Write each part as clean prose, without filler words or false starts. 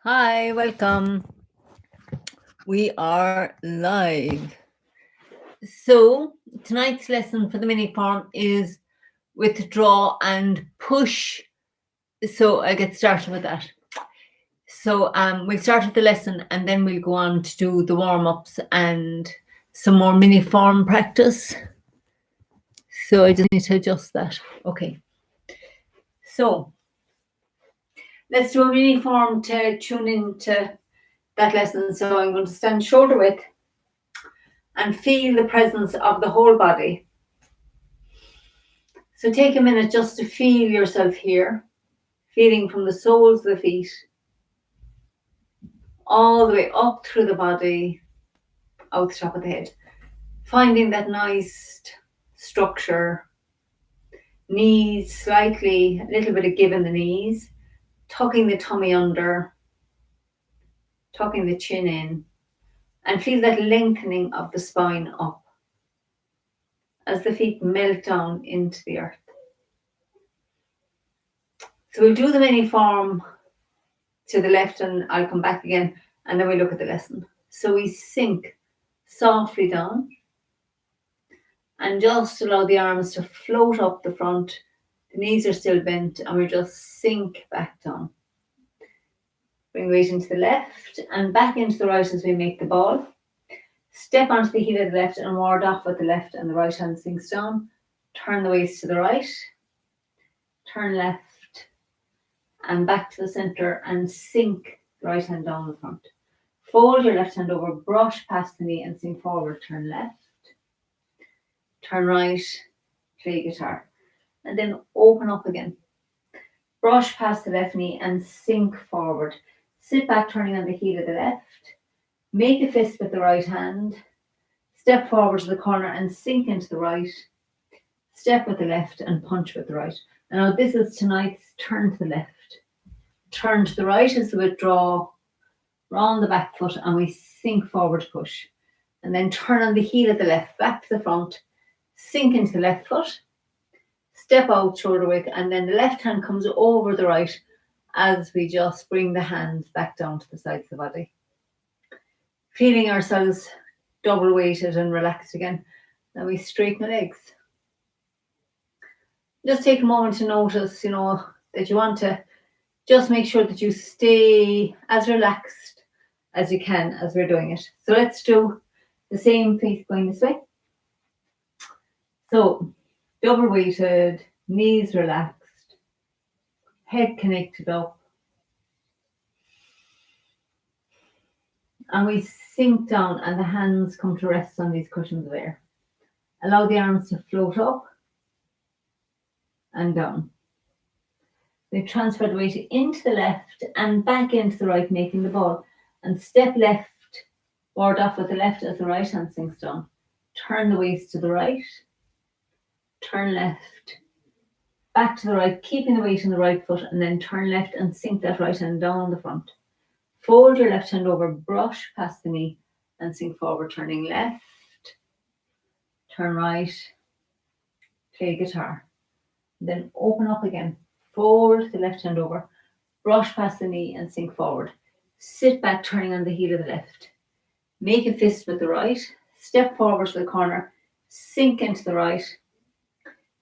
Hi, welcome. We are live. So, tonight's lesson for the mini form is withdraw and push. So, I'll get started with that. So, we'll start with the lesson and then we'll go on to do the warm ups and some more mini form practice. So, I just need to adjust that. Okay. So, let's do a mini form to tune into that lesson. So, I'm going to stand shoulder width and feel the presence of the whole body. So take a minute just to feel yourself here, feeling from the soles of the feet, all the way up through the body, out the top of the head. Finding that nice structure, knees slightly, a little bit of give in the knees, tucking the tummy under, tucking the chin in, and feel that lengthening of the spine up as the feet melt down into the earth. So we'll do the mini form to the left and I'll come back again and then we look at the lesson. So we sink softly down and just allow the arms to float up the front. The knees are still bent and we just sink back down. Bring weight into the left and back into the right as we make the ball. Step onto the heel of the left and ward off with the left and the right hand sinks down. Turn the waist to the right. Turn left and back to the center and sink the right hand down the front. Fold your left hand over, brush past the knee and sink forward. Turn left, turn right, play guitar. And then open up again. Brush past the left knee and sink forward. Sit back, turning on the heel of the left. Make a fist with the right hand. Step forward to the corner and sink into the right. Step with the left and punch with the right. And now this is tonight's turn to the left. Turn to the right as the withdraw. Round the back foot and we sink forward, push. And then turn on the heel of the left, back to the front. Sink into the left foot. Step out shoulder width and then the left hand comes over the right as we just bring the hands back down to the sides of the body. Feeling ourselves double weighted and relaxed again. Then we straighten the legs. Just take a moment to notice, that you want to just make sure that you stay as relaxed as you can as we're doing it. So let's do the same face going this way. So double weighted, knees relaxed, head connected up. And we sink down and the hands come to rest on these cushions of air. Allow the arms to float up and down. We transfer the weight into the left and back into the right, making the ball. And step left, ward off with the left as the right hand sinks down. Turn the waist to the right. Turn left. Back to the right, keeping the weight in the right foot, and then turn left and sink that right hand down the front. Fold your left hand over, brush past the knee, and sink forward, turning left. Turn right. Play guitar. Then open up again. Fold the left hand over, brush past the knee and sink forward. Sit back, turning on the heel of the left. Make a fist with the right. Step forward to the corner. Sink into the right.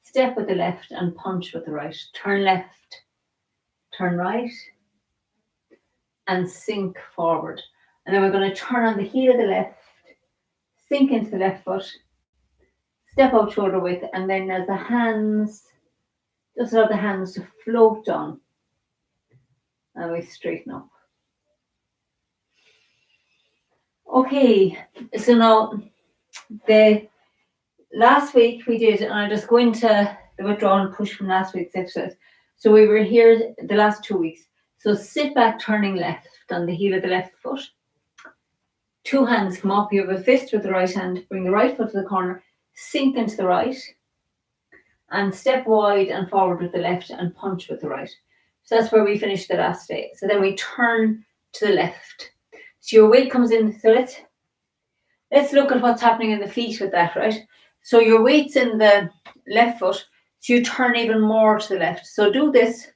Step with the left and punch with the right. Turn left. Turn right. And sink forward. And then we're going to turn on the heel of the left. Sink into the left foot. Step out shoulder width. And then as the hands... just allow the hands to float down and we straighten up. Okay, so now the last week we did, and I'll just go into the withdraw and push from last week's exercise. So we were here the last 2 weeks. So sit back, turning left on the heel of the left foot. Two hands come up. You have a fist with the right hand. Bring the right foot to the corner. Sink into the right. And step wide and forward with the left and punch with the right. So that's where we finished the last day. So then we turn to the left. So your weight comes in. So let's look at what's happening in the feet with that, right? So your weight's in the left foot. So you turn even more to the left. So do this.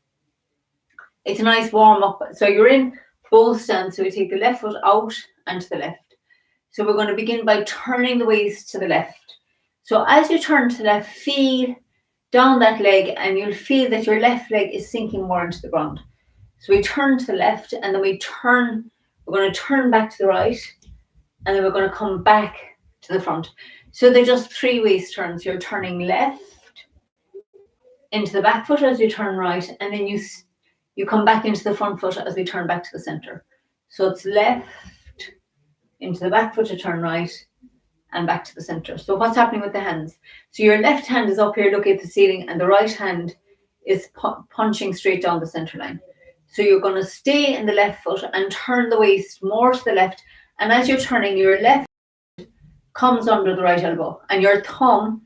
It's a nice warm up. So you're in both stands. So we take the left foot out and to the left. So we're going to begin by turning the waist to the left. So as you turn to the left, feel down that leg and you'll feel that your left leg is sinking more into the ground. So we turn to the left and then we're going to turn back to the right and then we're going to come back to the front. So they're just 3 waist turns. You're turning left into the back foot as you turn right, and then you come back into the front foot as we turn back to the center. So it's left into the back foot to turn right and back to the center. So what's happening with the hands? So your left hand is up here looking at the ceiling and the right hand is punching straight down the center line. So you're going to stay in the left foot and turn the waist more to the left. And as you're turning, your left comes under the right elbow and your thumb,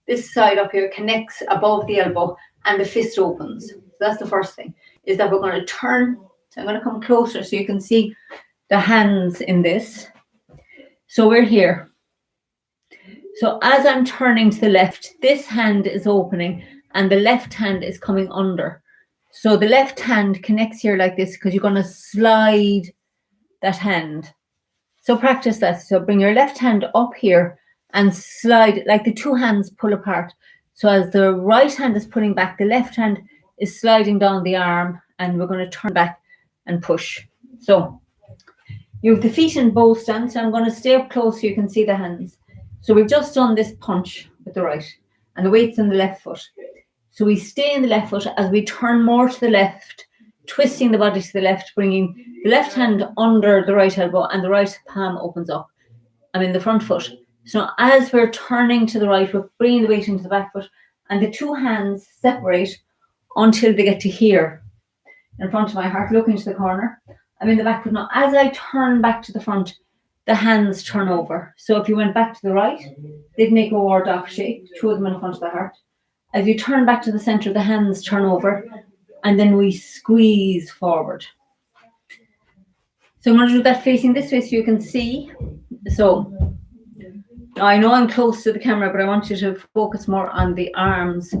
this side up here, connects above the elbow and the fist opens. So that's the first thing, is that we're going to turn. So I'm going to come closer so you can see the hands in this. So we're here. So as I'm turning to the left, this hand is opening and the left hand is coming under. So the left hand connects here like this because you're going to slide that hand. So practice that. So bring your left hand up here and slide, like the 2 hands pull apart. So as the right hand is pulling back, the left hand is sliding down the arm and we're going to turn back and push. So you have the feet in both stands. So I'm going to stay up close so you can see the hands. So we've just done this punch with the right and the weight's in the left foot. So we stay in the left foot as we turn more to the left, twisting the body to the left, bringing the left hand under the right elbow and the right palm opens up. I'm in the front foot. So as we're turning to the right, we're bringing the weight into the back foot and the 2 hands separate until they get to here in front of my heart, looking to the corner. I'm in the back foot now. As I turn back to the front, the hands turn over. So if you went back to the right, they'd make a ward off shape, 2 of them in front of the heart. As you turn back to the center, the hands turn over and then we squeeze forward. So I'm going to do that facing this way so you can see. So now I know I'm close to the camera, but I want you to focus more on the arms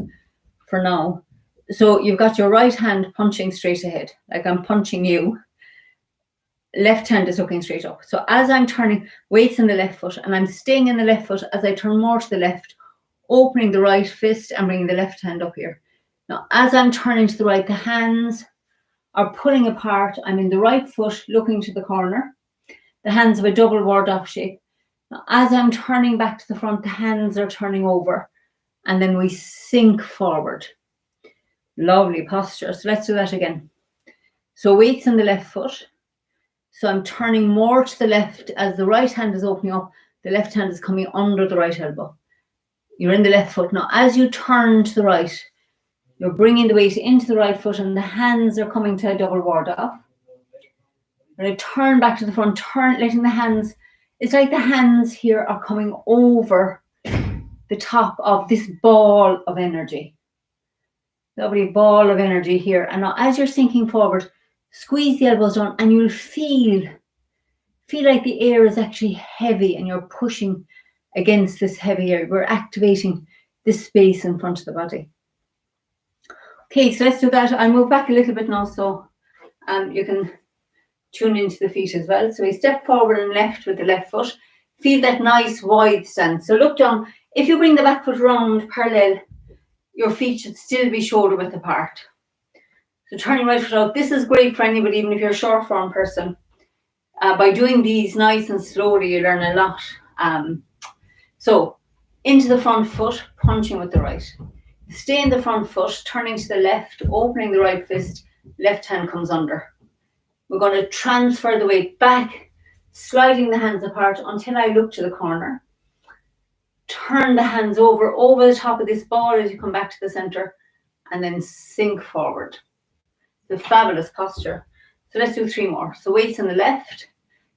for now. So you've got your right hand punching straight ahead, like I'm punching you. Left hand is looking straight up. So as I'm turning, weights in the left foot and I'm staying in the left foot as I turn more to the left, opening the right fist and bringing the left hand up here. Now, as I'm turning to the right, the hands are pulling apart. I'm in the right foot looking to the corner. The hands have a double ward off shape. Now, as I'm turning back to the front, the hands are turning over and then we sink forward. Lovely posture. So let's do that again. So weights in the left foot. So I'm turning more to the left as the right hand is opening up. The left hand is coming under the right elbow. You're in the left foot. Now, as you turn to the right, you're bringing the weight into the right foot and the hands are coming to a double ward off. When I turn back to the front, letting the hands, it's like the hands here are coming over the top of this ball of energy. Lovely ball of energy here. And now as you're sinking forward, squeeze the elbows down and you'll feel like the air is actually heavy and you're pushing against this heavy air. We're activating this space in front of the body. Okay, so let's do that. I'll move back a little bit now so you can tune into the feet as well. So we step forward and left with the left foot. Feel that nice wide stance. So look down. If you bring the back foot round parallel, your feet should still be shoulder width apart. So turn your right foot out. This is great for anybody, even if you're a short form person. By doing these nice and slowly, you learn a lot. So into the front foot, punching with the right. Stay in the front foot, turning to the left, opening the right fist, left hand comes under. We're going to transfer the weight back, sliding the hands apart until I look to the corner. Turn the hands over the top of this ball as you come back to the center and then sink forward. The fabulous posture. So let's do 3 more. So weights in the left.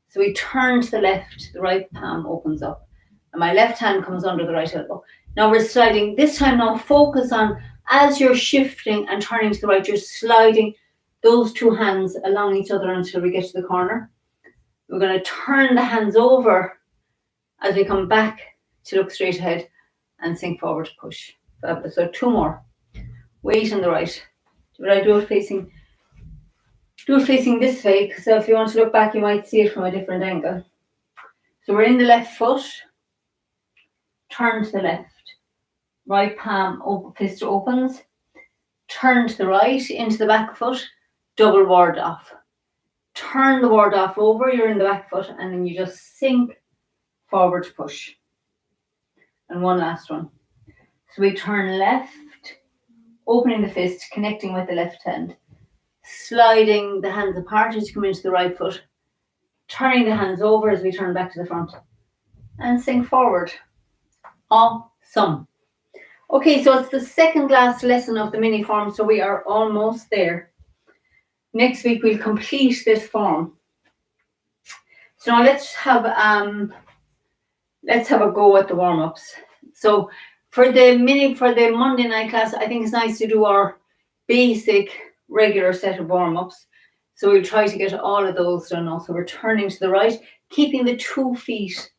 So we turn to the left, the right palm opens up and my left hand comes under the right elbow. Now we're sliding. This time now focus on as you're shifting and turning to the right, you're sliding those 2 hands along each other until we get to the corner. We're going to turn the hands over as we come back to look straight ahead and sink forward to push. So 2 more. Weight on the right. Will I do it facing? Do it facing this way, so if you want to look back, you might see it from a different angle. So we're in the left foot, turn to the left, right palm, fist opens, turn to the right, into the back foot, double ward off. Turn the ward off over, you're in the back foot, and then you just sink forward to push. And one last one. So we turn left, opening the fist, connecting with the left hand, sliding the hands apart as you come into the right foot, turning the hands over as we turn back to the front, and sink forward. Awesome. Okay, so it's the second last lesson of the mini form, so we are almost there. Next week we'll complete this form. So now let's have a go at the warm-ups. So for the Monday night class, I think it's nice to do our basic regular set of warm-ups. So we'll try to get all of those done now. So we're turning to the right, keeping the 2 feet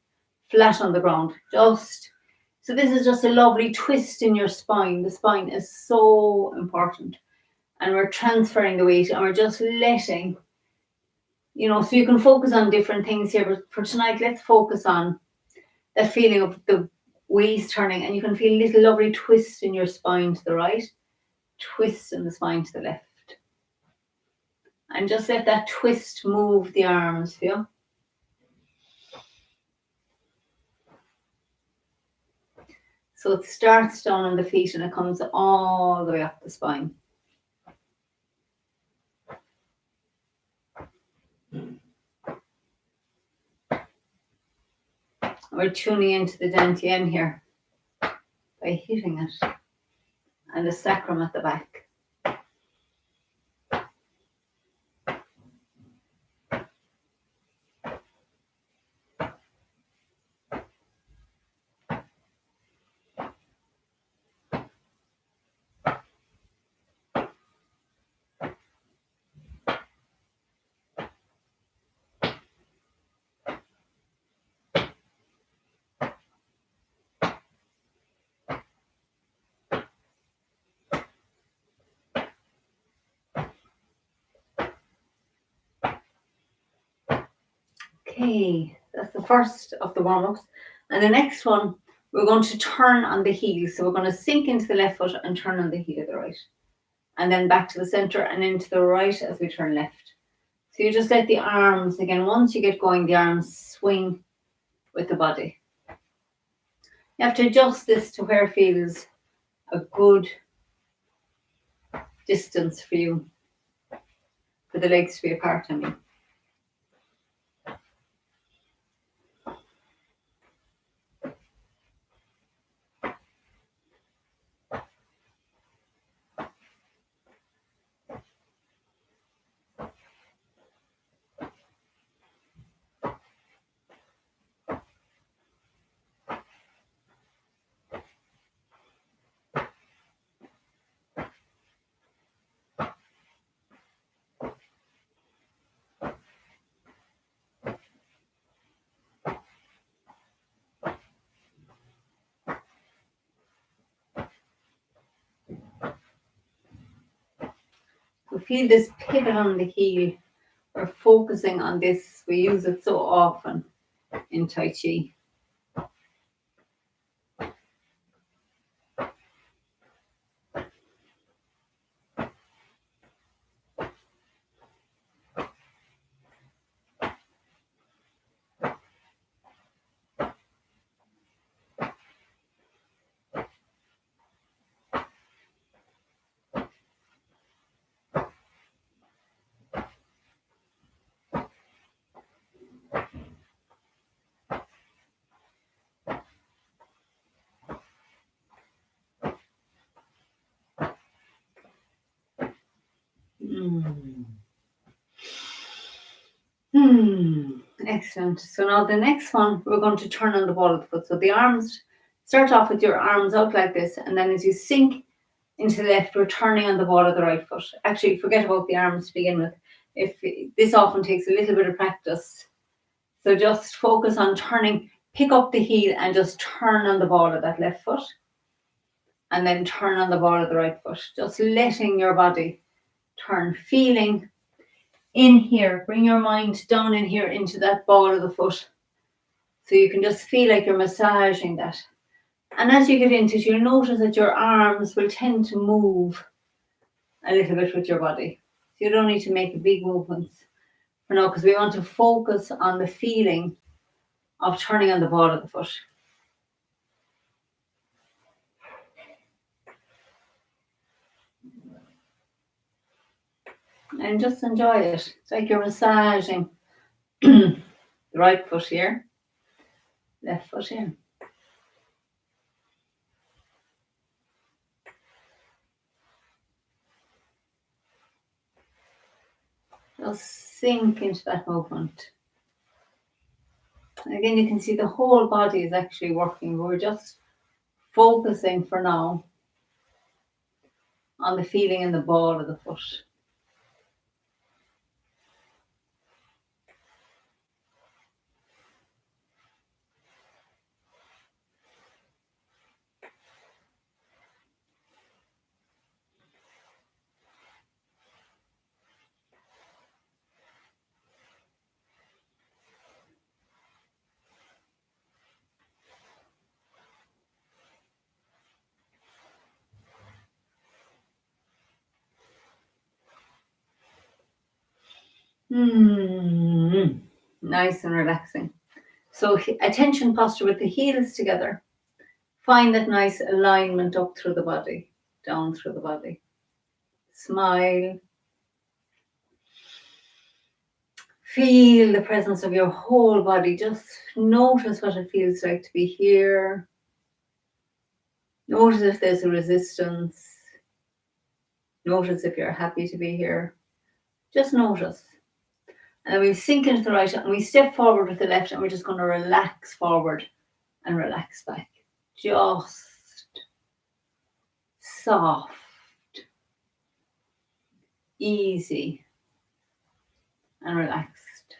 flat on the ground. So this is just a lovely twist in your spine. The spine is so important. And we're transferring the weight and we're just letting, so you can focus on different things here. But for tonight, let's focus on that feeling of the waist turning. And you can feel a little lovely twist in your spine to the right, twist in the spine to the left. And just let that twist move the arms, feel? So it starts down on the feet and it comes all the way up the spine. We're tuning into the dantian here by hitting it and the sacrum at the back. Okay, that's the first of the warm-ups. And the next one, we're going to turn on the heel. So we're going to sink into the left foot and turn on the heel of the right. And then back to the center and into the right as we turn left. So you just let the arms, again, once you get going, the arms swing with the body. You have to adjust this to where it feels a good distance for you, for the legs to be apart, I mean. We feel this pivot on the heel. We're focusing on this. We use it so often in Tai Chi. Excellent. So now the next one, we're going to turn on the ball of the foot. So the arms, start off with your arms out like this. And then as you sink into the left, we're turning on the ball of the right foot. Actually, forget about the arms to begin with. This often takes a little bit of practice. So just focus on turning, pick up the heel and just turn on the ball of that left foot. And then turn on the ball of the right foot. Just letting your body turn, feeling In here, bring your mind down in here into that ball of the foot. So you can just feel like you're massaging that. And as you get into it, you'll notice that your arms will tend to move a little bit with your body. So you don't need to make a big movements for now, because we want to focus on the feeling of turning on the ball of the foot. And just enjoy it. It's like you're massaging the right foot here, left foot here. Just sink into that movement. And again, you can see the whole body is actually working. We're just focusing for now on the feeling in the ball of the foot. Nice and relaxing. So attention posture with the heels together. Find that nice alignment up through the body, down through the body. Smile. Feel the presence of your whole body. Just notice what it feels like to be here. Notice if there's a resistance. Notice if you're happy to be here. Just notice. And then we sink into the right and we step forward with the left, and we're just going to relax forward and relax back. Just soft, easy, and relaxed.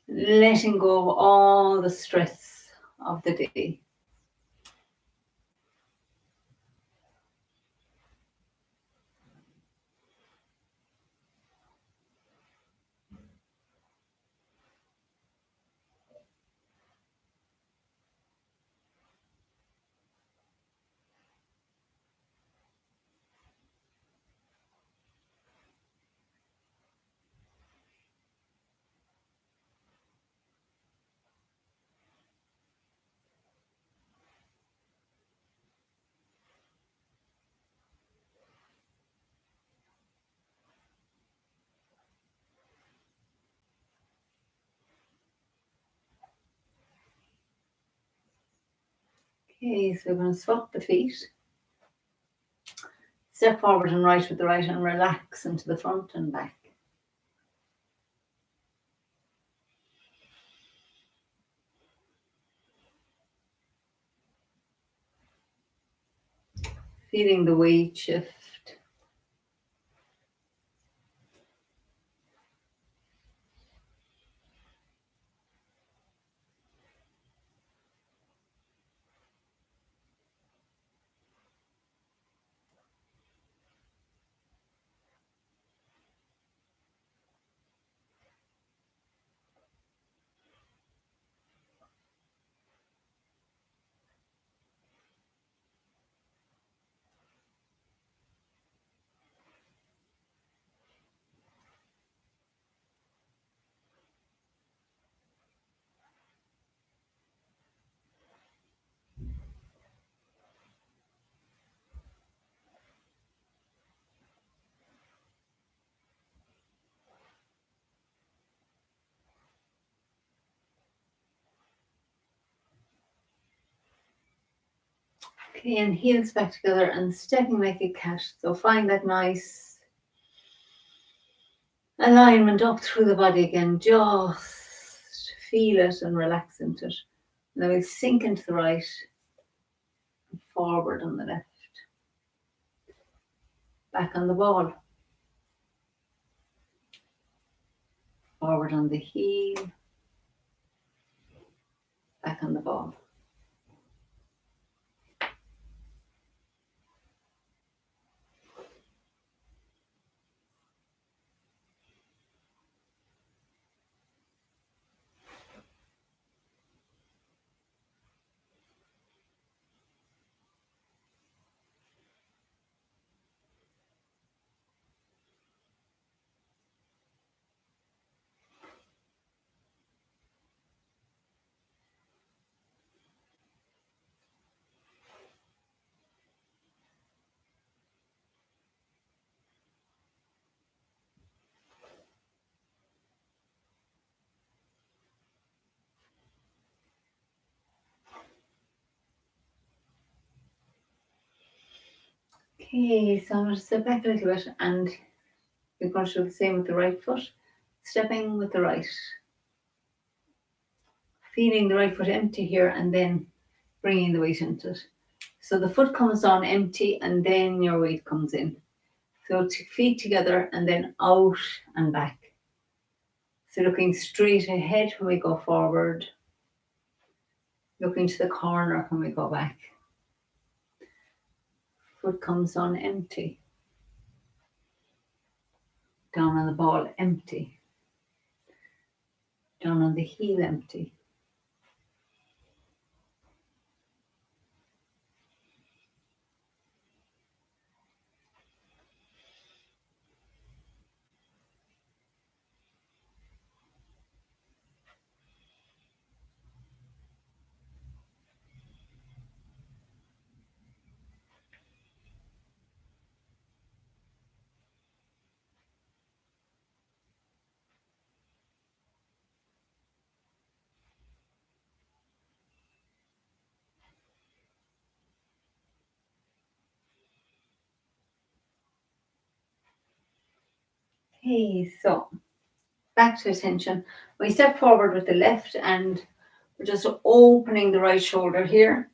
Letting go of all the stress of the day. Okay, so we're going to swap the feet. Step forward and right with the right and relax into the front and back. Feeling the weight shift. Okay, and heels back together and stepping like a cat. So find that nice alignment up through the body again. Just feel it and relax into it. And then we sink into the right, and forward on the left. Back on the ball. Forward on the heel. Back on the ball. Okay, so I'm going to step back a little bit and we're going to do the same with the right foot. Stepping with the right. Feeling the right foot empty here and then bringing the weight into it. So the foot comes on empty and then your weight comes in. So feet together and then out and back. So looking straight ahead when we go forward. Looking to the corner when we go back. Foot comes on empty. Down on the ball empty. Down on the heel empty. Okay, so back to attention. We step forward with the left and we're just opening the right shoulder here.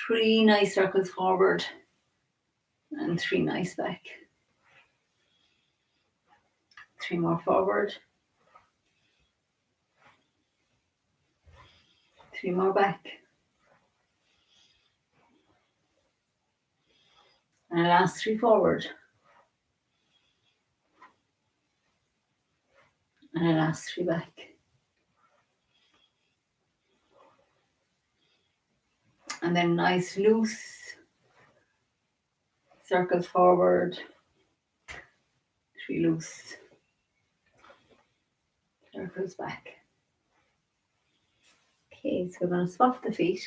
3 nice circles forward and 3 nice back. 3 more forward. 3 more back. And the last 3 forward. And the last 3 back. And then nice loose circles forward. 3 loose circles back. Okay, so we're going to swap the feet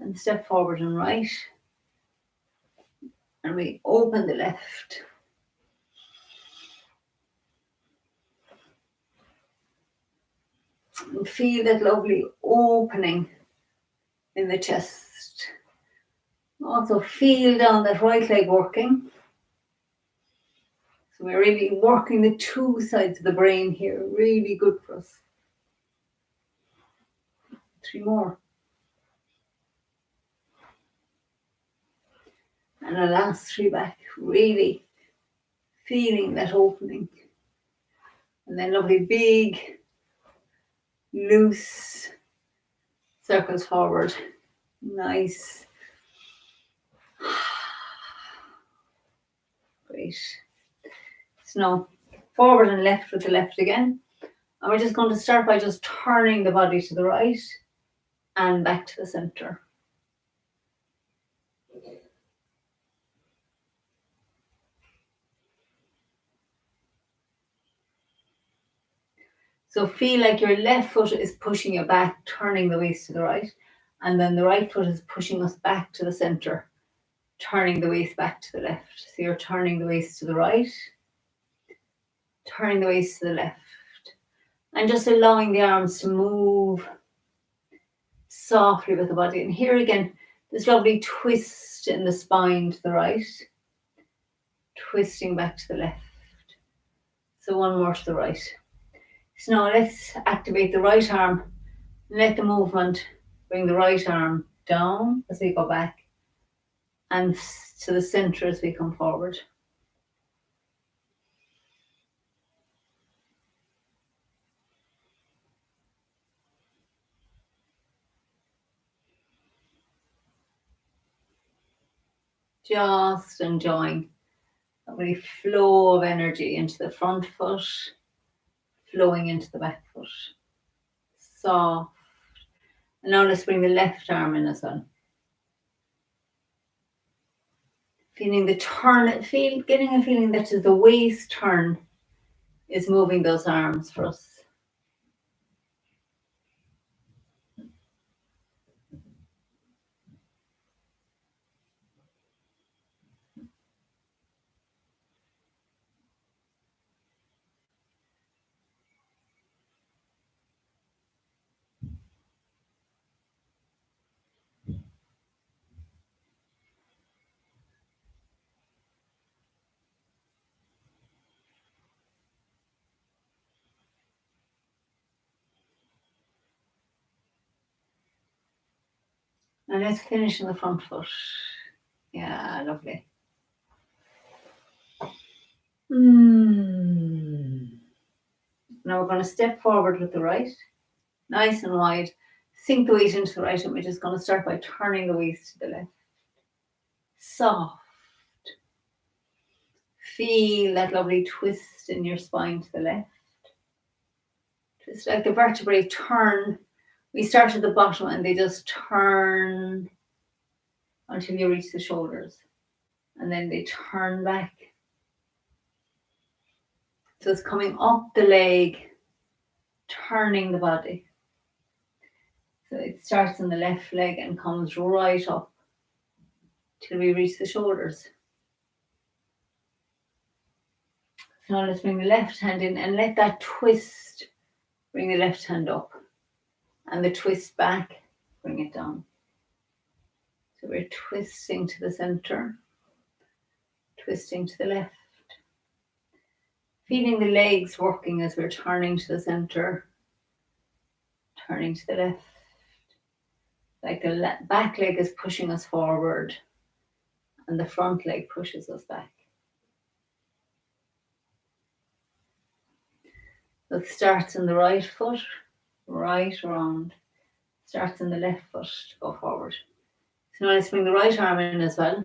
and step forward and right. And we open the left. And feel that lovely opening in the chest. Also feel down that right leg working. So we're really working the 2 sides of the brain here. Really good for us. 3 more. And the last 3 back. Really feeling that opening. And then lovely big, loose circles forward. Nice. Great. So now forward and left with the left again. And we're just going to start by just turning the body to the right and back to the center. So feel like your left foot is pushing you back, turning the waist to the right. And then the right foot is pushing us back to the center, turning the waist back to the left. So you're turning the waist to the right, turning the waist to the left. And just allowing the arms to move softly with the body. And here again, this lovely twist in the spine to the right, twisting back to the left. So one more to the right. So now let's activate the right arm. Let the movement bring the right arm down as we go back and to the center as we come forward. Just enjoying a really flow of energy into the front foot, flowing into the back foot. Soft. And now let's bring the left arm in as well. Feeling the turn, getting a feeling that the waist turn is moving those arms for us. And let's finish in the front foot. Yeah, lovely. Now we're going to step forward with the right, nice and wide. Sink the weight into the right, and we're just going to start by turning the waist to the left. Soft. Feel that lovely twist in your spine to the left. Just like the vertebrae turn. We start at the bottom and they just turn until you reach the shoulders. And then they turn back. So it's coming up the leg, turning the body. So it starts in the left leg and comes right up till we reach the shoulders. So now let's bring the left hand in and let that twist bring the left hand up. And the twist back, bring it down. So we're twisting to the center, twisting to the left. Feeling the legs working as we're turning to the center, turning to the left. Like the back leg is pushing us forward and the front leg pushes us back. So it starts in the right foot, right around. Starts in the left foot to go forward. So now let's bring the right arm in as well.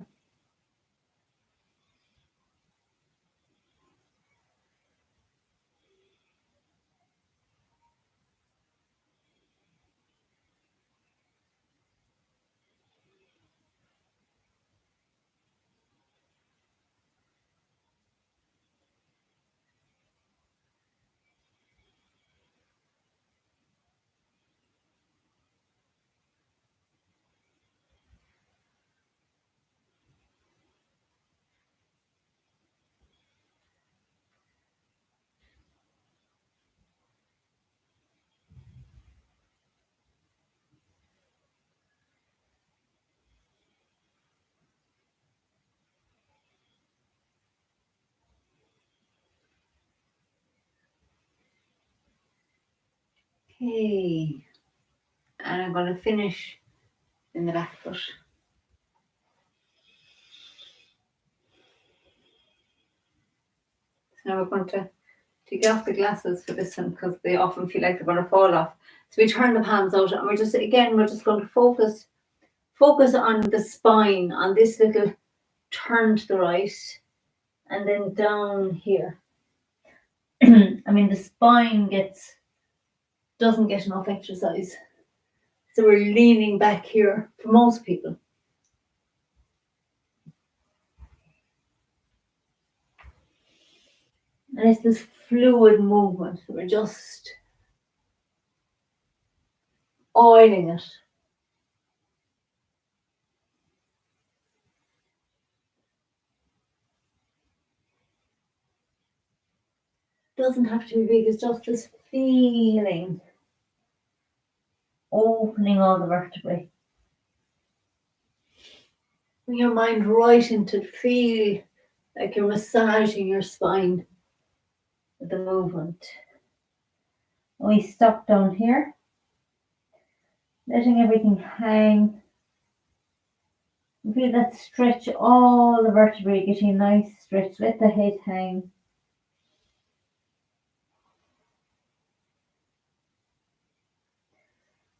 Okay. And I'm going to finish in the back foot. So now we're going to take off the glasses for this one because they often feel like they're going to fall off. So we turn the palms out and we're just going to focus on the spine, on this little turn to the right and then down here. I mean, the spine doesn't get enough exercise. So we're leaning back here for most people. And it's this fluid movement. So we're just oiling it. Doesn't have to be big, it's just this feeling. Opening all the vertebrae. Bring your mind right into it. Feel like you're massaging your spine with the movement. We stop down here, letting everything hang. Feel that stretch, all the vertebrae getting a nice stretch. Let the head hang.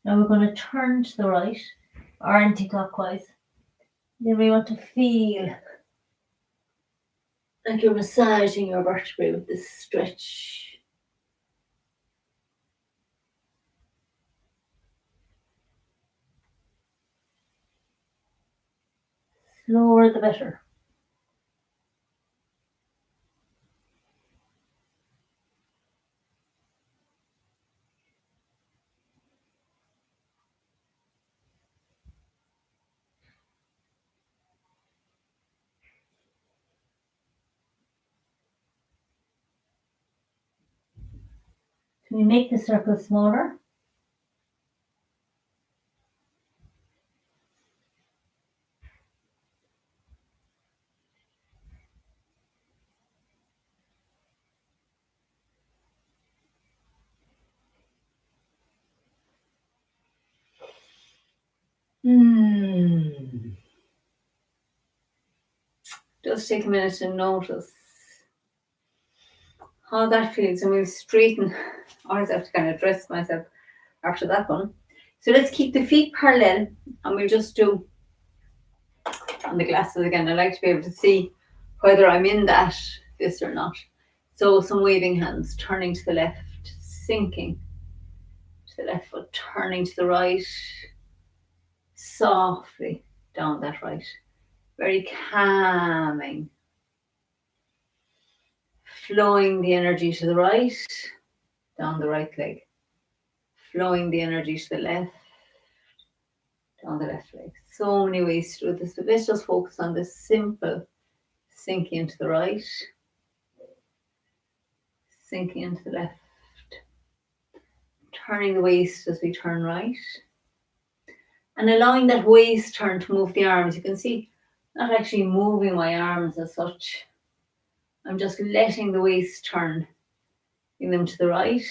Now we're going to turn to the right or anti-clockwise. Then we want to feel like you're massaging your vertebrae with this stretch. Slower the better. Can we make the circle smaller? Just take a minute and notice how that feels, and we'll straighten. I always have to kind of dress myself after that one. So let's keep the feet parallel, and we'll just do on the glasses again. I like to be able to see whether I'm in this or not. So some waving hands, turning to the left, sinking to the left foot, turning to the right, softly down that right. Very calming. Flowing the energy to the right, down the right leg. Flowing the energy to the left, down the left leg. So many ways to do this, but let's just focus on this simple sinking into the right, sinking into the left, turning the waist as we turn right, and allowing that waist turn to move the arms. You can see, not actually moving my arms as such. I'm just letting the waist turn, bring them to the right,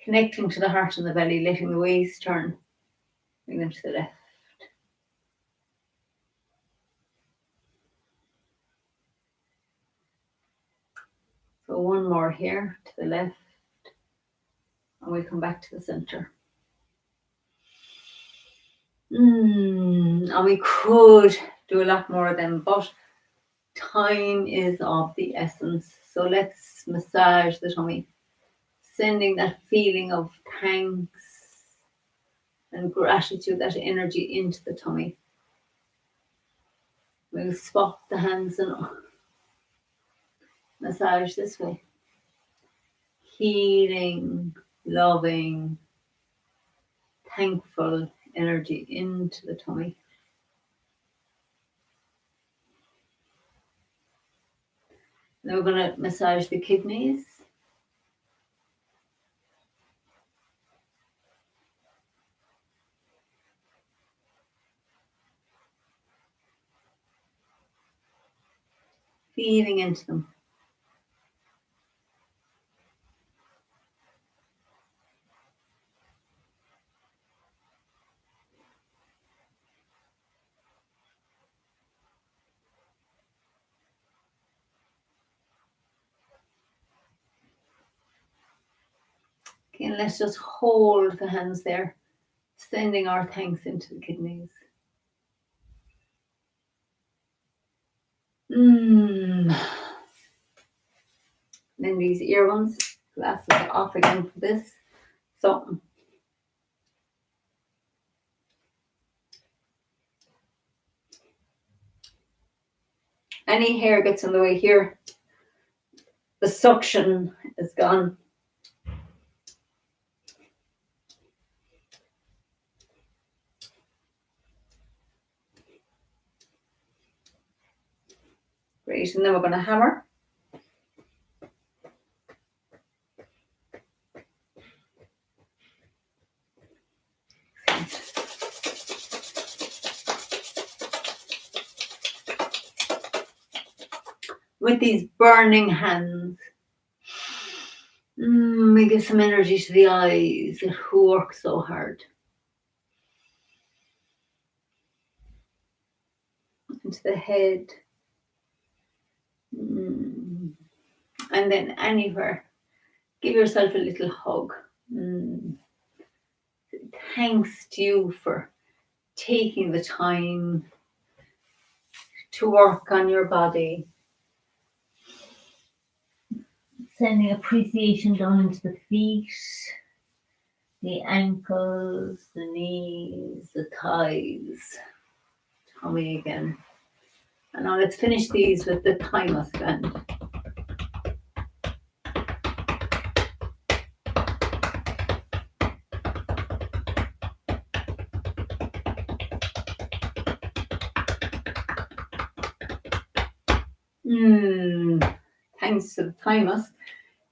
connecting to the heart and the belly, letting the waist turn, bring them to the left. So one more here to the left, and we'll come back to the center. And we could do a lot more of them, but time is of the essence. So let's massage the tummy, sending that feeling of thanks and gratitude, that energy into the tummy. We'll swap the hands and massage this way. Healing, loving, thankful energy into the tummy. Now we're going to massage the kidneys. Feeling into them. Okay, and let's just hold the hands there, sending our thanks into the kidneys. Then these ear ones, glasses are off again for this. So any hair gets in the way here, the suction is gone. Great, and then we're going to hammer. With these burning hands, we give some energy to the eyes who work so hard. Into the head. And then anywhere. Give yourself a little hug. Thanks to you for taking the time to work on your body. Sending appreciation down into the feet, the ankles, the knees, the thighs, tummy again. And now let's finish these with the thymus gland. Thanks to the thymus,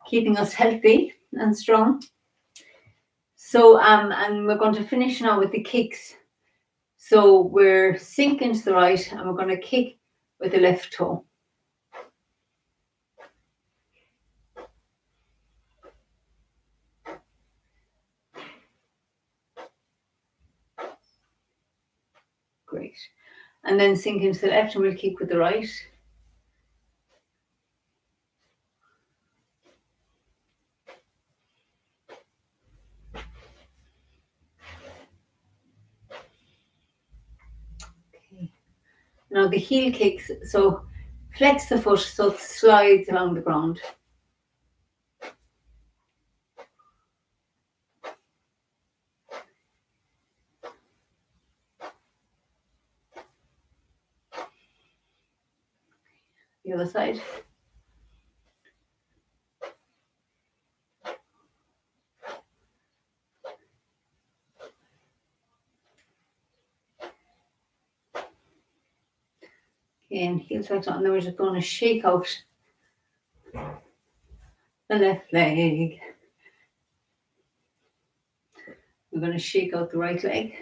keeping us healthy and strong. So, and we're going to finish now with the kicks. So we're sinking to the right, and we're going to kick with the left toe. Great. and then sink into the left, and we'll keep with the right. Okay. Now the heel kicks, so flex the foot so it slides along the ground. The other side. And heel flex on, and then we're just going to shake out the left leg. We're going to shake out the right leg.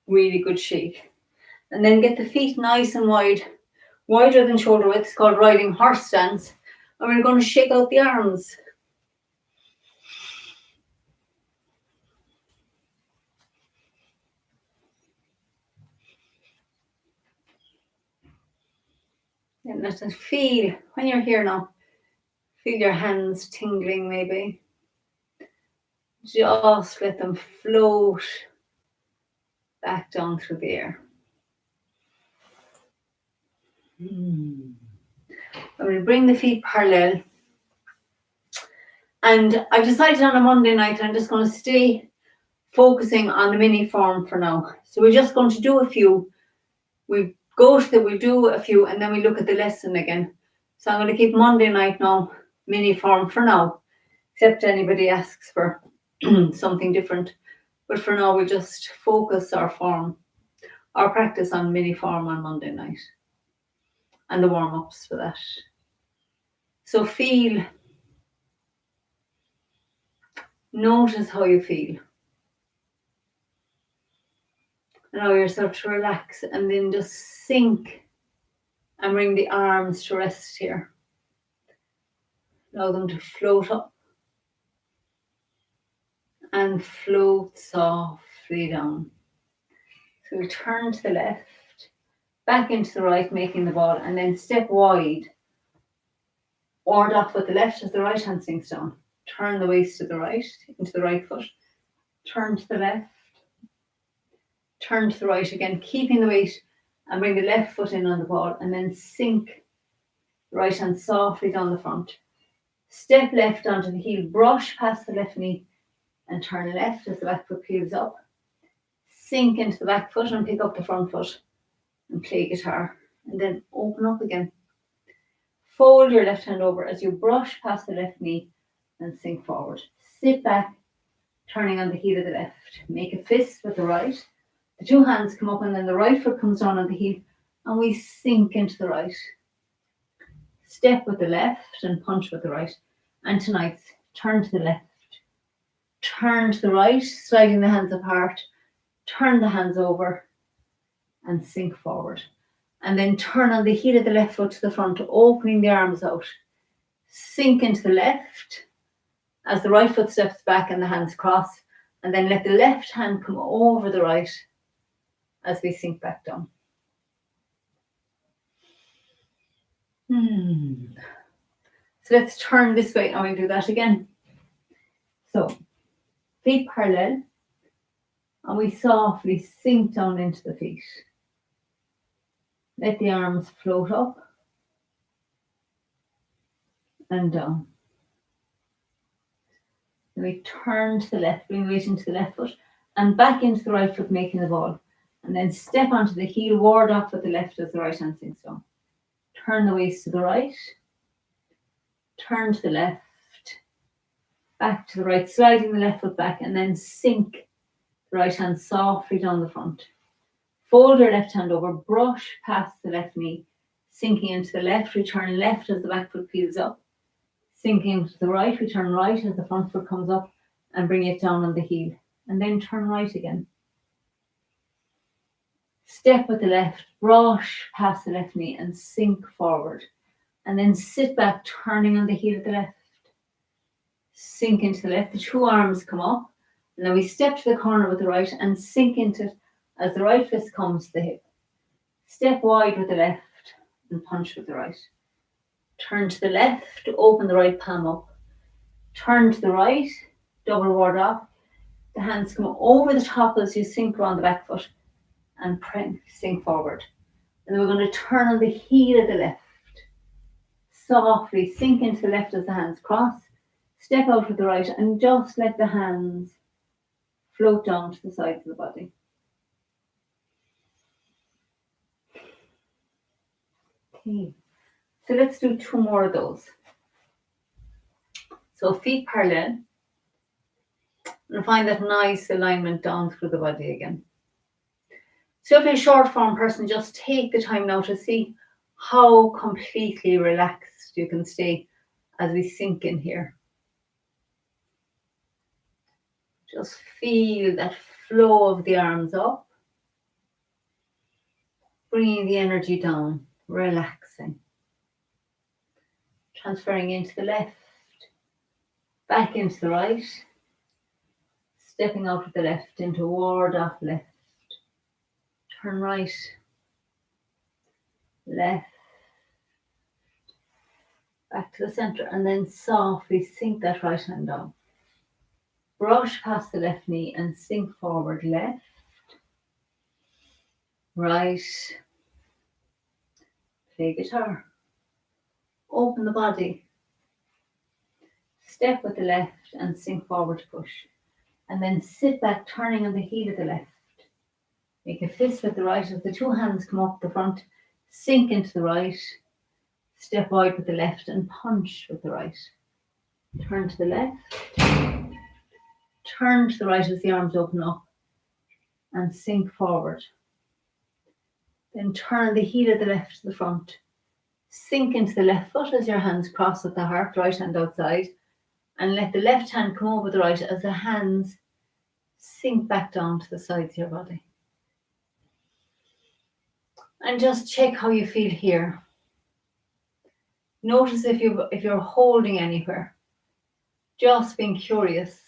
Really good shake. And then get the feet nice and wide, wider than shoulder width. It's called riding horse stance. And we're going to shake out the arms. And let us feel, when you're here now, feel your hands tingling maybe. Just let them float back down through the air. I'm going to bring the feet parallel. And I've decided on a Monday night, I'm just going to stay focusing on the mini form for now. So we're just going to do a few. We'll do a few, and then we look at the lesson again. So I'm going to keep Monday night now, mini form for now, except anybody asks for something different. But for now, we'll just focus our practice on mini form on Monday night, and the warm-ups for that. So notice how you feel. Allow yourself to relax, and then just sink and bring the arms to rest here. Allow them to float up and float softly down. So we turn to the left, back into the right, making the ball, and then step wide. Ward off with the left as the right hand sinks down. Turn the waist to the right, into the right foot. Turn to the left. Turn to the right again, keeping the weight, and bring the left foot in on the ball, and then sink the right hand softly down the front. Step left onto the heel, brush past the left knee, and turn left as the back foot peels up. Sink into the back foot and pick up the front foot and play guitar, and then open up again. Fold your left hand over as you brush past the left knee and sink forward. Sit back, turning on the heel of the left. Make a fist with the right. The two hands come up, and then the right foot comes down on the heel, and we sink into the right. Step with the left and punch with the right. And tonight, turn to the left. Turn to the right, sliding the hands apart. Turn the hands over and sink forward. And then turn on the heel of the left foot to the front, opening the arms out. Sink into the left as the right foot steps back and the hands cross. And then let the left hand come over the right as we sink back down. So let's turn this way, and we'll do that again. So feet parallel, and we softly sink down into the feet. Let the arms float up and down. Then we turn to the left, bring weight into the left foot and back into the right foot, making the ball. And then step onto the heel, ward off with the left as the right hand sinks down. Turn the waist to the right. Turn to the left. Back to the right, sliding the left foot back, and then sink the right hand softly down the front. Fold your left hand over, brush past the left knee, sinking into the left, return left as the back foot peels up. Sinking into the right, return right as the front foot comes up, and bring it down on the heel. And then turn right again. Step with the left, brush past the left knee, and sink forward. And then sit back, turning on the heel of the left. Sink into the left, the two arms come up, And then we step to the corner with the right and sink into it as the right fist comes to the hip. Step wide with the left and punch with the right. Turn to the left, open the right palm up. Turn to the right, double ward off. The hands come over the top as you sink around the back foot and sink forward. And then we're going to turn on the heel of the left. Softly sink into the left as the hands cross. Step out with the right and just let the hands float down to the sides of the body. Okay, so let's do 2 more of those. So feet parallel, and find that nice alignment down through the body again. So if you're a short form person, just take the time now to see how completely relaxed you can stay as we sink in here. Just feel that flow of the arms up, bringing the energy down, relaxing. Transferring into the left, back into the right, stepping out with the left into ward off left. Turn right, left, back to the center, and then softly sink that right hand down. Brush past the left knee and sink forward, left, right, play guitar. Open the body. Step with the left and sink forward to push. And then sit back, turning on the heel of the left. Make a fist with the right as the 2 hands come up the front. Sink into the right. Step wide with the left and punch with the right. Turn to the left. Turn to the right as the arms open up and sink forward. Then turn the heel of the left to the front. Sink into the left foot as your hands cross at the heart, right hand outside, and let the left hand come over the right as the hands sink back down to the sides of your body. And just check how you feel here. Notice if you're holding anywhere. Just being curious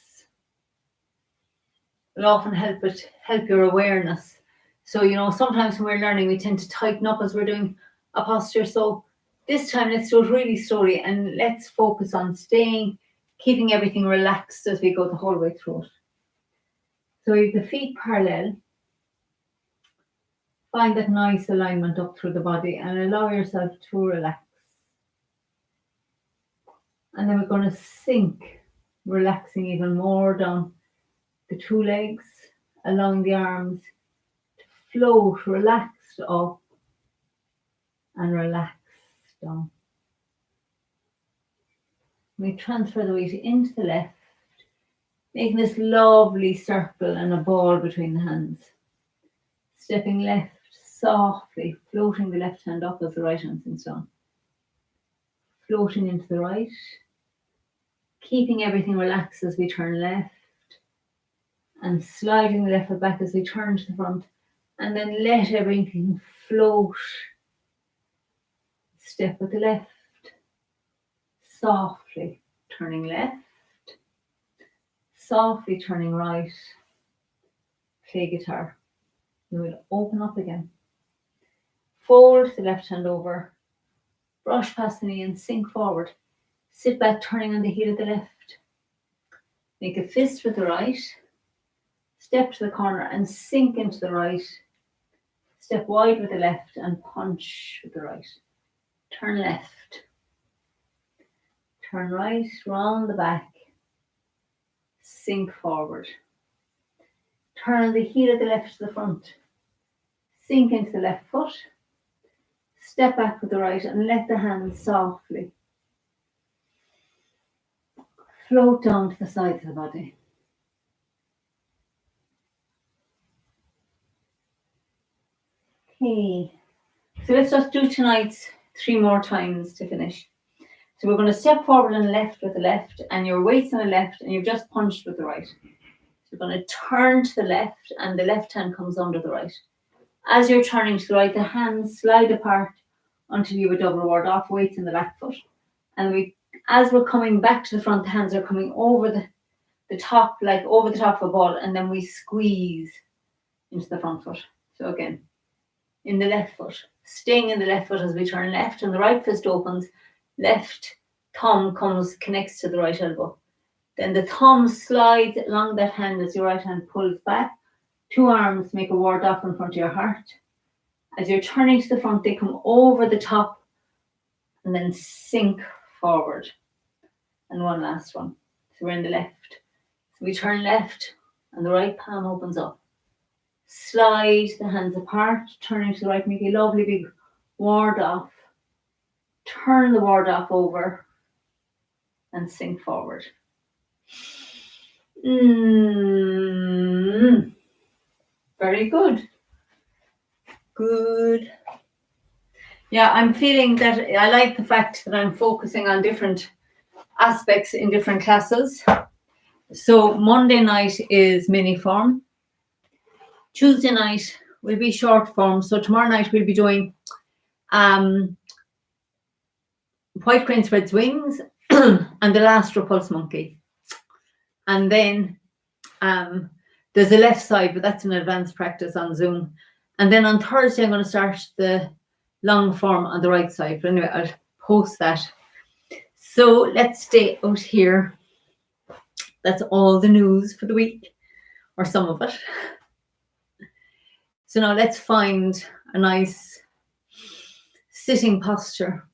will often help your awareness. So, sometimes when we're learning, we tend to tighten up as we're doing a posture. So this time, let's do it really slowly and let's focus on keeping everything relaxed as we go the whole way through it. So you have the feet parallel. Find that nice alignment up through the body and allow yourself to relax. And then we're going to sink, relaxing even more down the 2 legs, allowing the arms to float, relaxed up and relaxed down. We transfer the weight into the left, making this lovely circle and a ball between the hands. Stepping left softly, floating the left hand up as the right hand sinks down. Floating into the right, keeping everything relaxed as we turn left, and sliding the left foot back as we turn to the front, and then let everything float. Step with the left, softly turning left, softly turning right, play guitar. Then we'll open up again. Fold the left hand over, brush past the knee and sink forward. Sit back, turning on the heel of the left. Make a fist with the right, step to the corner and sink into the right. Step wide with the left and punch with the right. Turn left. Turn right, round the back. Sink forward. Turn the heel of the left to the front. Sink into the left foot. Step back with the right and let the hands softly float down to the sides of the body. Okay, so let's just do tonight's 3 more times to finish. So we're going to step forward and left with the left, and your weight's on the left, and you've just punched with the right. So you're going to turn to the left, and the left hand comes under the right. As you're turning to the right, the hands slide apart until you have a double ward off, weights in the back foot. And as we're coming back to the front, the hands are coming over the top, like over the top of a ball, and then we squeeze into the front foot. So again, in the left foot, staying in the left foot as we turn left, and the right fist opens, left thumb connects to the right elbow. Then the thumb slides along that hand as your right hand pulls back. Two arms make a ward off in front of your heart. As you're turning to the front, they come over the top and then sink forward. And one last one. So we're in the left. So we turn left and the right palm opens up. Slide the hands apart, turning to the right, make a lovely big ward off. Turn the ward off over and sink forward. Very good. Good. Yeah, I'm feeling that I like the fact that I'm focusing on different aspects in different classes. So Monday night is mini form. Tuesday night will be short form. So tomorrow night we'll be doing white crane spreads wings and the last repulse monkey. And then there's a left side, but that's an advanced practice on Zoom. And then on Thursday, I'm going to start the long form on the right side. But anyway, I'll post that. So let's stay out here. That's all the news for the week, or some of it. So now let's find a nice sitting posture,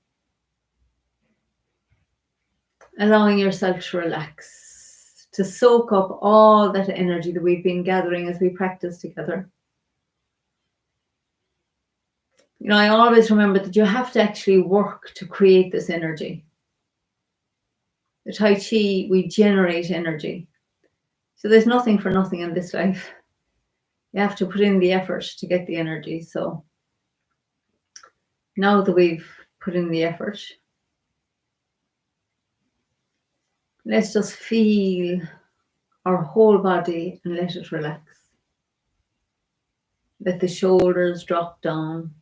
allowing yourself to relax, to soak up all that energy that we've been gathering as we practice together. You know, I always remember that you have to actually work to create this energy. The Tai Chi, we generate energy. So there's nothing for nothing in this life. You have to put in the effort to get the energy. So now that we've put in the effort, let's just feel our whole body and let it relax. Let the shoulders drop down.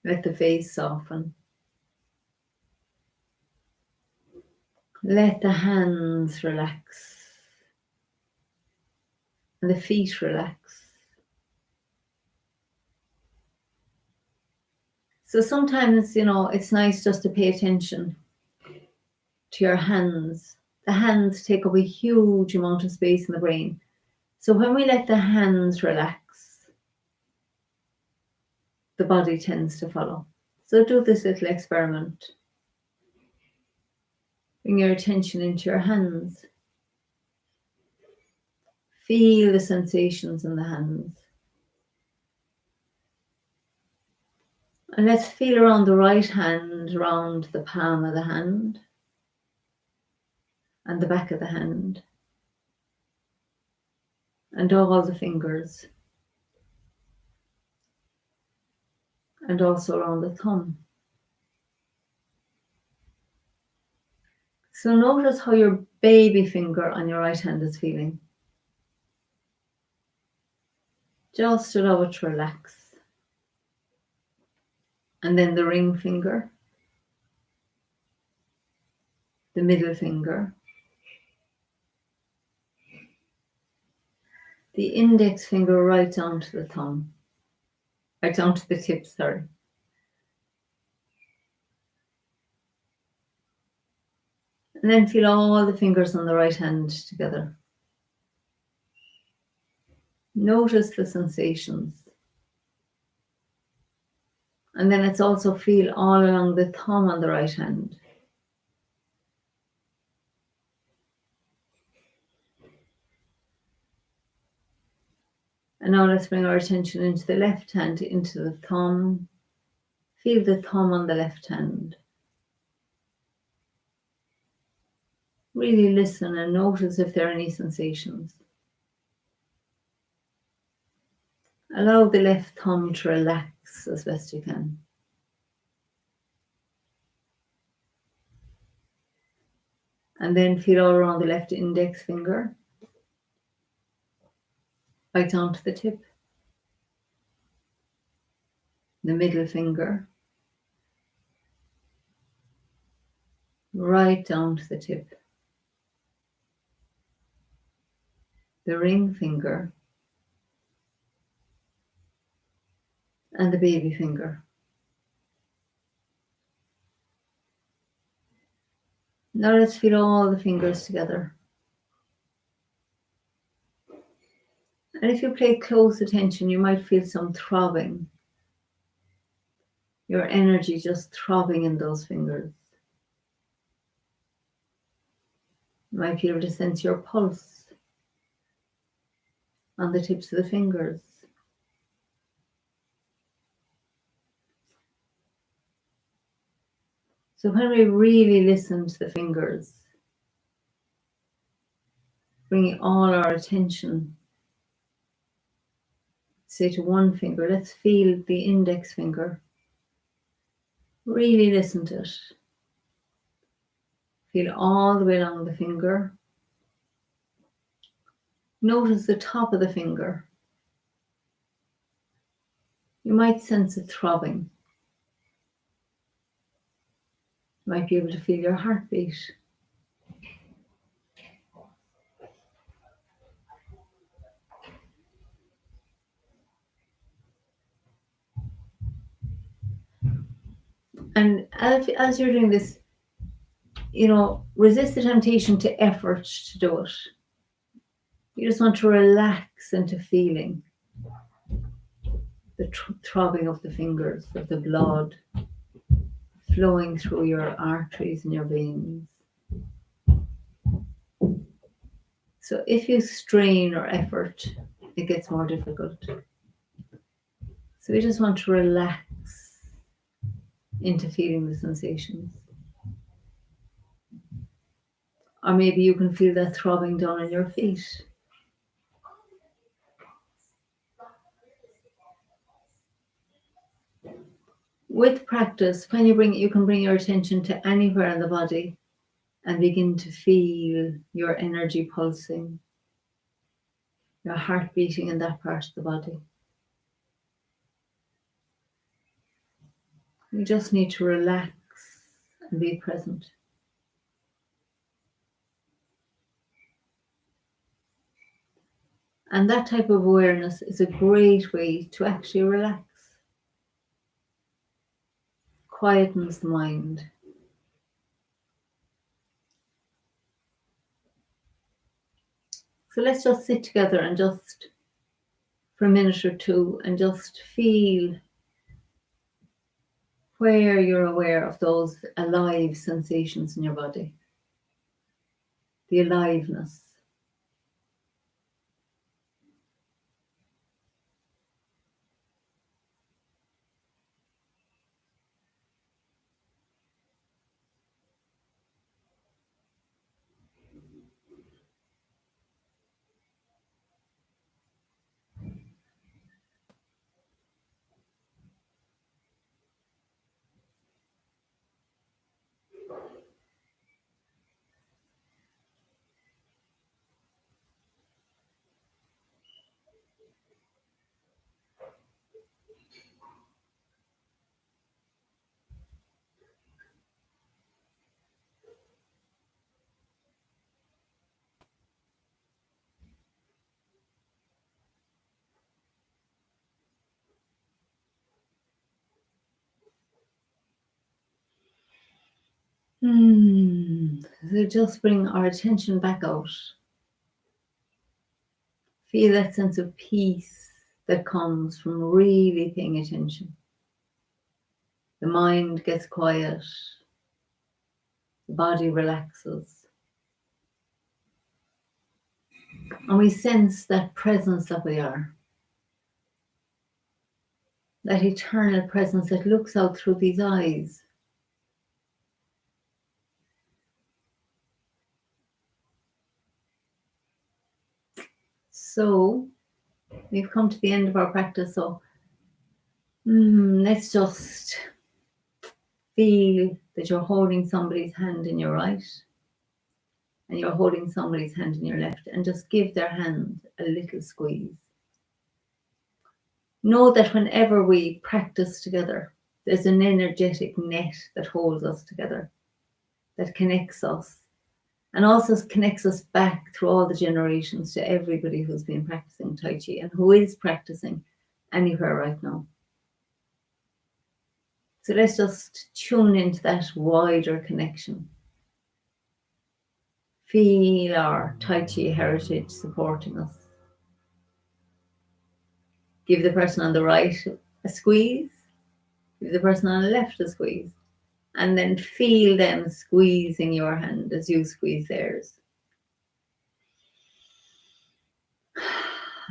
Let the face soften. Let the hands relax. And the feet relax. So sometimes, you know, it's nice just to pay attention to your hands. The hands take up a huge amount of space in the brain. So when we let the hands relax, the body tends to follow. So do this little experiment. Bring your attention into your hands. Feel the sensations in the hands. And let's feel around the right hand, around the palm of the hand and the back of the hand and all the fingers and also around the thumb. So notice how your baby finger on your right hand is feeling. Just allow it to relax. And then the ring finger, the middle finger, the index finger right down to the thumb, right down to the tip, sorry. And then feel all the fingers on the right hand together. Notice the sensations. And then let's also feel all along the thumb on the right hand. And now let's bring our attention into the left hand, into the thumb. Feel the thumb on the left hand. Really listen and notice if there are any sensations. Allow the left thumb to relax as best you can. And then feel all around the left index finger, right down to the tip. The middle finger, right down to the tip. the ring finger, and the baby finger. Now let's feel all the fingers together. And if you pay close attention, you might feel some throbbing. Your energy just throbbing in those fingers. You might be able to sense your pulse on the tips of the fingers. So when we really listen to the fingers, bringing all our attention, say to one finger, let's feel the index finger. Really listen to it. Feel all the way along the finger. Notice the top of the finger. You might sense it throbbing. You might be able to feel your heartbeat. And as you're doing this, resist the temptation to effort to do it. You just want to relax into feeling the throbbing of the fingers, of the blood flowing through your arteries and your veins. So if you strain or effort, it gets more difficult. So we just want to relax into feeling the sensations. Or maybe you can feel that throbbing down in your feet. With practice, when you can bring your attention to anywhere in the body and begin to feel your energy pulsing, your heart beating in that part of the body. You just need to relax and be present. And that type of awareness is a great way to actually relax. Quietens the mind. So let's just sit together and just for a minute or two and just feel where you're aware of those alive sensations in your body. The aliveness. So just bring our attention back out. Feel that sense of peace that comes from really paying attention. The mind gets quiet. The body relaxes. And we sense that presence that we are. That eternal presence that looks out through these eyes. So we've come to the end of our practice. So let's just feel that you're holding somebody's hand in your right and you're holding somebody's hand in your left, and just give their hand a little squeeze. Know that whenever we practice together, there's an energetic net that holds us together, that connects us. and also connects us back through all the generations to everybody who's been practicing Tai Chi and who is practicing anywhere right now. So let's just tune into that wider connection. Feel our Tai Chi heritage supporting us. Give the person on the right a squeeze. Give the person on the left a squeeze. And then feel them squeezing your hand as you squeeze theirs.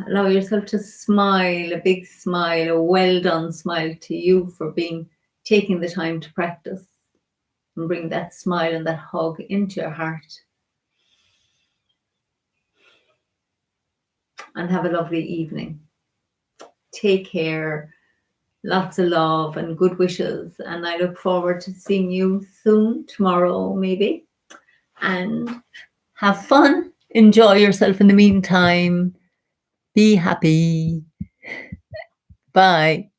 Allow yourself to smile, a big smile, a well done smile to you for taking the time to practice. And bring that smile and that hug into your heart. And have a lovely evening. Take care. Lots of love and good wishes. And I look forward to seeing you soon, tomorrow maybe. And have fun. Enjoy yourself in the meantime. Be happy. Bye.